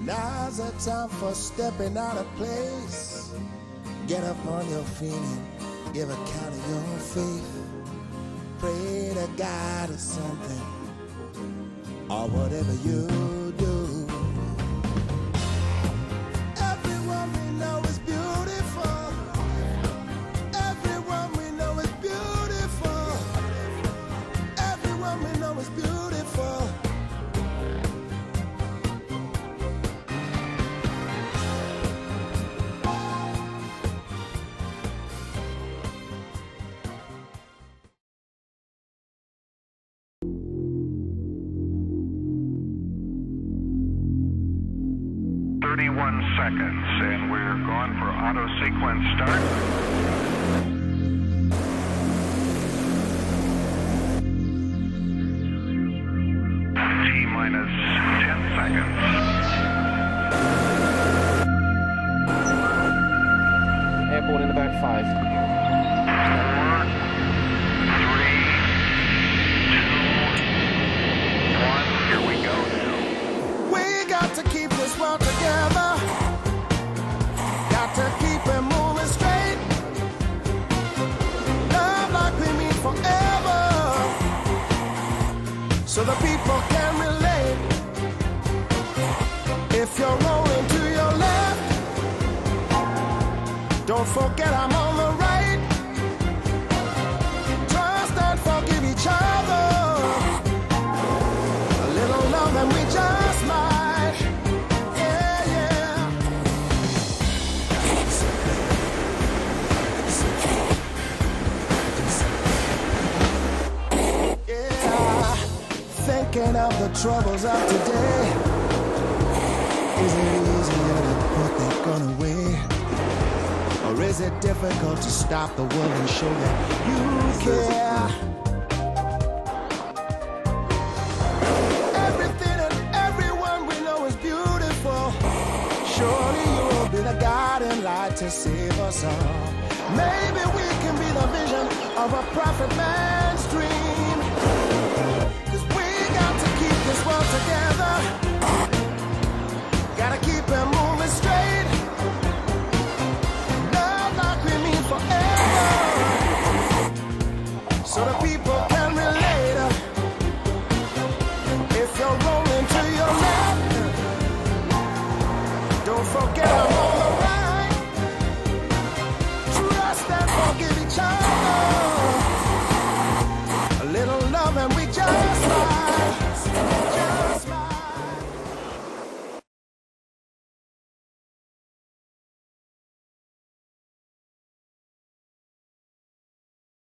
Now's the time for stepping out of place. Get up on your feet and give account of your faith. Pray to God or something, or whatever you do. Everyone we know is beautiful. Everyone we know is beautiful. Everyone we know is beautiful. 31 seconds, and we're going for auto sequence start. T-minus 10 seconds. Airborne in about 5. 4, 3, 2, 1. Here we go now. We got to keep this world together. Got to keep it moving straight. Love like we mean forever, so the people can relate. If you're rolling to your left, don't forget I'm on the right. Trust and forgive each other. A little love and we just might. Yeah, yeah. Yeah. Thinking of the troubles of today. Is it easier to put that gun away? Or is it difficult to stop the world and show that you care? Everything and everyone we know is beautiful. Surely you will be the guiding light to save us all. Maybe we can be the vision of a prophet man's dream. 'Cause we got to keep this world together. Gotta keep it moving straight. So the people can relate. If you're rolling to your left, don't forget I'm on